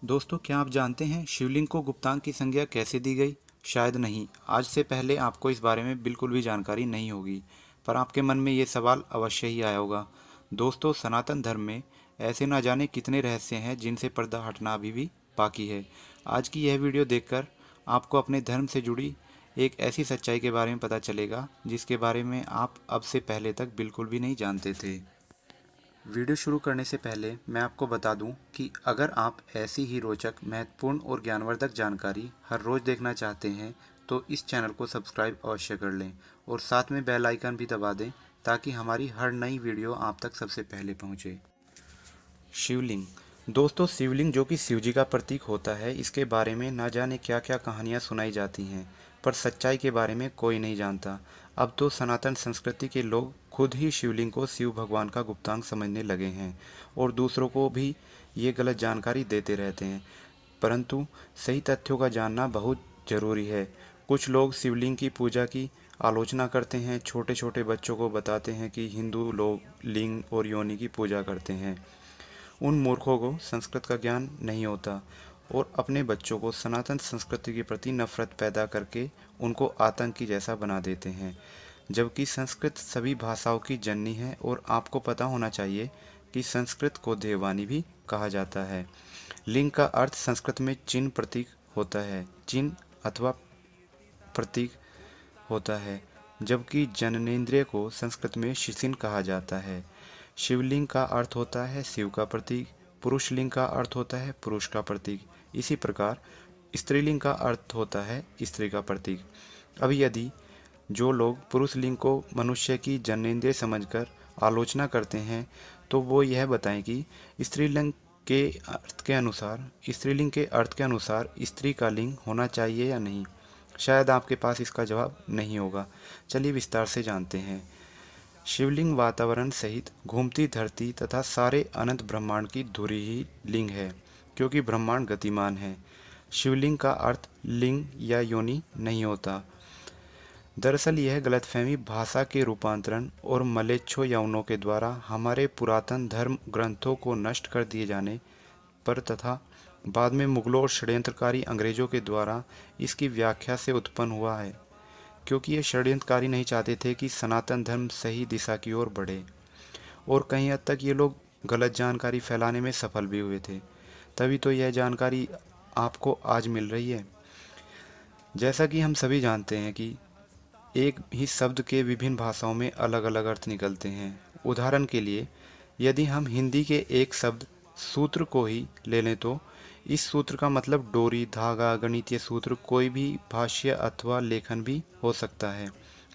दोस्तों, क्या आप जानते हैं शिवलिंग को गुप्तांग की संज्ञा कैसे दी गई? शायद नहीं। आज से पहले आपको इस बारे में बिल्कुल भी जानकारी नहीं होगी, पर आपके मन में ये सवाल अवश्य ही आया होगा। दोस्तों, सनातन धर्म में ऐसे ना जाने कितने रहस्य हैं जिनसे पर्दा हटना अभी भी बाकी है। आज की यह वीडियो देखकर आपको अपने धर्म से जुड़ी एक ऐसी सच्चाई के बारे में पता चलेगा जिसके बारे में आप अब से पहले तक बिल्कुल भी नहीं जानते थे। वीडियो शुरू करने से पहले मैं आपको बता दूं कि अगर आप ऐसी ही रोचक, महत्वपूर्ण और ज्ञानवर्धक जानकारी हर रोज़ देखना चाहते हैं तो इस चैनल को सब्सक्राइब अवश्य कर लें और साथ में बेल आइकन भी दबा दें ताकि हमारी हर नई वीडियो आप तक सबसे पहले पहुंचे। शिवलिंग। दोस्तों, शिवलिंग जो कि शिव जी का प्रतीक होता है, इसके बारे में ना जाने क्या क्या कहानियाँ सुनाई जाती हैं, पर सच्चाई के बारे में कोई नहीं जानता। अब तो सनातन संस्कृति के लोग खुद ही शिवलिंग को शिव भगवान का गुप्तांग समझने लगे हैं और दूसरों को भी ये गलत जानकारी देते रहते हैं, परंतु सही तथ्यों का जानना बहुत ज़रूरी है। कुछ लोग शिवलिंग की पूजा की आलोचना करते हैं, छोटे छोटे बच्चों को बताते हैं कि हिंदू लोग लिंग और योनि की पूजा करते हैं। उन मूर्खों को संस्कृत का ज्ञान नहीं होता और अपने बच्चों को सनातन संस्कृति के प्रति नफरत पैदा करके उनको आतंकी जैसा बना देते हैं, जबकि संस्कृत सभी भाषाओं की जननी है और आपको पता होना चाहिए कि संस्कृत को देववाणी भी कहा जाता है। लिंग का अर्थ संस्कृत में चिन्ह प्रतीक होता है, चिन्ह अथवा प्रतीक होता है, जबकि जननेंद्रिय को संस्कृत में शिशिन कहा जाता है। शिवलिंग का अर्थ होता है शिव का प्रतीक, पुरुष लिंग का अर्थ होता है पुरुष का प्रतीक। इसी प्रकार स्त्रीलिंग का अर्थ होता है स्त्री का प्रतीक। अब यदि जो लोग पुरुष लिंग को मनुष्य की जननेंद्रिय समझकर आलोचना करते हैं तो वो यह बताएं कि स्त्रीलिंग के स्त्रीलिंग के अर्थ के अनुसार स्त्री का लिंग होना चाहिए या नहीं। शायद आपके पास इसका जवाब नहीं होगा। चलिए विस्तार से जानते हैं। शिवलिंग वातावरण सहित घूमती धरती तथा सारे अनंत ब्रह्मांड की धुरी ही लिंग है, क्योंकि ब्रह्मांड गतिमान है। शिवलिंग का अर्थ लिंग या योनि नहीं होता। दरअसल यह गलतफहमी भाषा के रूपांतरण और मलेच्छो यवनों के द्वारा हमारे पुरातन धर्म ग्रंथों को नष्ट कर दिए जाने पर तथा बाद में मुगलों और षड्यंत्रकारी अंग्रेजों के द्वारा इसकी व्याख्या से उत्पन्न हुआ है, क्योंकि ये षड्यंत्रकारी नहीं चाहते थे कि सनातन धर्म सही दिशा की ओर बढ़े और कहीं हद तक ये लोग गलत जानकारी फैलाने में सफल भी हुए थे। तभी तो यह जानकारी आपको आज मिल रही है। जैसा कि हम सभी जानते हैं कि एक ही शब्द के विभिन्न भाषाओं में अलग अलग अर्थ निकलते हैं। उदाहरण के लिए यदि हम हिंदी के एक शब्द सूत्र को ही ले लें तो इस सूत्र का मतलब डोरी, धागा, गणितीय सूत्र, कोई भी भाष्य अथवा लेखन भी हो सकता है,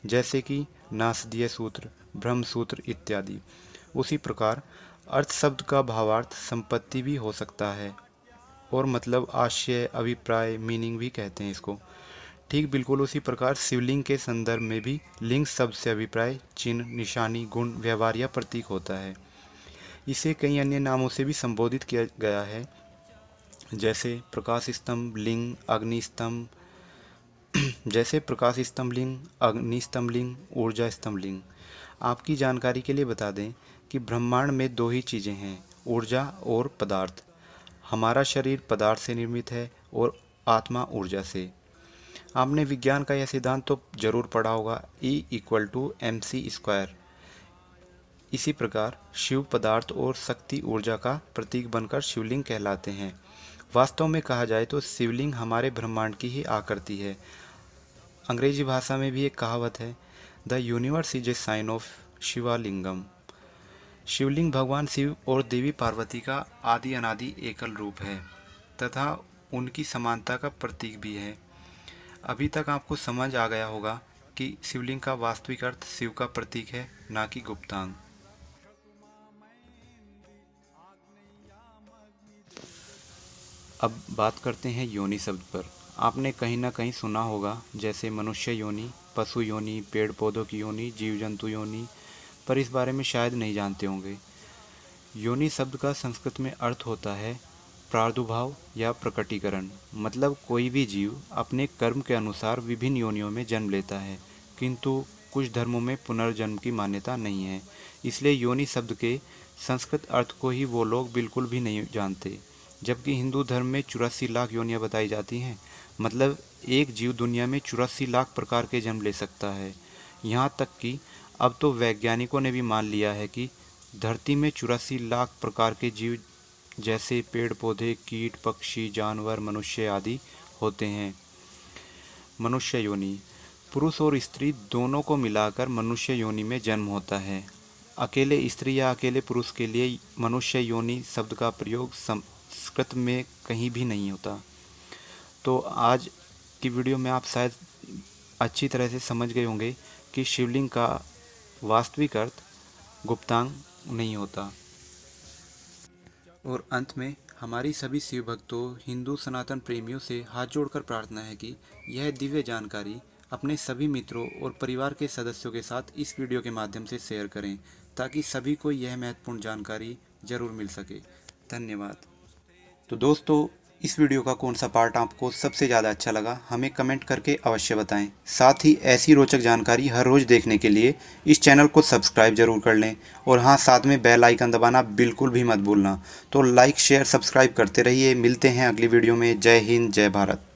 जैसे कि नासदीय सूत्र, ब्रह्म सूत्र इत्यादि। उसी प्रकार अर्थ शब्द का भावार्थ संपत्ति भी हो सकता है और मतलब आशय, अभिप्राय, मीनिंग भी कहते हैं इसको। ठीक बिल्कुल उसी प्रकार शिवलिंग के संदर्भ में भी लिंग शब्द से अभिप्राय, चिन्ह, निशानी, गुण, व्यवहार या प्रतीक होता है। इसे कई अन्य नामों से भी संबोधित किया गया है, जैसे प्रकाश स्तंभ लिंग, अग्नि स्तंभ लिंग, अग्नि स्तंभ लिंग, ऊर्जा स्तंभ लिंग। आपकी जानकारी के लिए बता दें कि ब्रह्मांड में दो ही चीज़ें हैं, ऊर्जा और पदार्थ। हमारा शरीर पदार्थ से निर्मित है और आत्मा ऊर्जा से। आपने विज्ञान का यह सिद्धांत तो जरूर पढ़ा होगा, E=mc²। इसी प्रकार शिव पदार्थ और शक्ति ऊर्जा का प्रतीक बनकर शिवलिंग कहलाते हैं। वास्तव में कहा जाए तो शिवलिंग हमारे ब्रह्मांड की ही आकृति है। अंग्रेजी भाषा में भी एक कहावत है, the universe is a sign of Shivalingam. शिवलिंग भगवान शिव और देवी पार्वती का आदि अनादि एकल रूप है तथा उनकी समानता का प्रतीक भी है। अभी तक आपको समझ आ गया होगा कि शिवलिंग का वास्तविक अर्थ शिव का प्रतीक है, ना कि गुप्तांग। अब बात करते हैं योनि शब्द पर। आपने कहीं ना कहीं सुना होगा, जैसे मनुष्य योनि, पशु योनि, पेड़ पौधों की योनि, जीव जंतु योनि, पर इस बारे में शायद नहीं जानते होंगे। योनि शब्द का संस्कृत में अर्थ होता है प्रादुर्भाव या प्रकटीकरण। मतलब कोई भी जीव अपने कर्म के अनुसार विभिन्न योनियों में जन्म लेता है, किंतु कुछ धर्मों में पुनर्जन्म की मान्यता नहीं है। इसलिए योनि शब्द के संस्कृत अर्थ को ही वो लोग बिल्कुल भी नहीं जानते। जबकि हिंदू धर्म में 84 लाख योनियां बताई जाती हैं। मतलब एक जीव दुनिया में 84 लाख प्रकार के जन्म ले सकता है। यहाँ तक कि अब तो वैज्ञानिकों ने भी मान लिया है कि धरती में 84 लाख प्रकार के जीव जैसे पेड़ पौधे, कीट, पक्षी, जानवर, मनुष्य आदि होते हैं। मनुष्य योनि, पुरुष और स्त्री दोनों को मिलाकर मनुष्य योनि में जन्म होता है। अकेले स्त्री या अकेले पुरुष के लिए मनुष्य योनि शब्द का प्रयोग संस्कृत में कहीं भी नहीं होता। तो आज की वीडियो में आप शायद अच्छी तरह से समझ गए होंगे कि शिवलिंग का वास्तविक अर्थ गुप्तांग नहीं होता। और अंत में हमारी सभी शिव भक्तों, हिंदू सनातन प्रेमियों से हाथ जोड़कर प्रार्थना है कि यह दिव्य जानकारी अपने सभी मित्रों और परिवार के सदस्यों के साथ इस वीडियो के माध्यम से शेयर करें, ताकि सभी को यह महत्वपूर्ण जानकारी जरूर मिल सके। धन्यवाद। तो दोस्तों, इस वीडियो का कौन सा पार्ट आपको सबसे ज़्यादा अच्छा लगा, हमें कमेंट करके अवश्य बताएं। साथ ही ऐसी रोचक जानकारी हर रोज़ देखने के लिए इस चैनल को सब्सक्राइब जरूर कर लें। और हाँ, साथ में बेल आइकन दबाना बिल्कुल भी मत भूलना। तो लाइक, शेयर, सब्सक्राइब करते रहिए। मिलते हैं अगली वीडियो में। जय हिंद, जय भारत।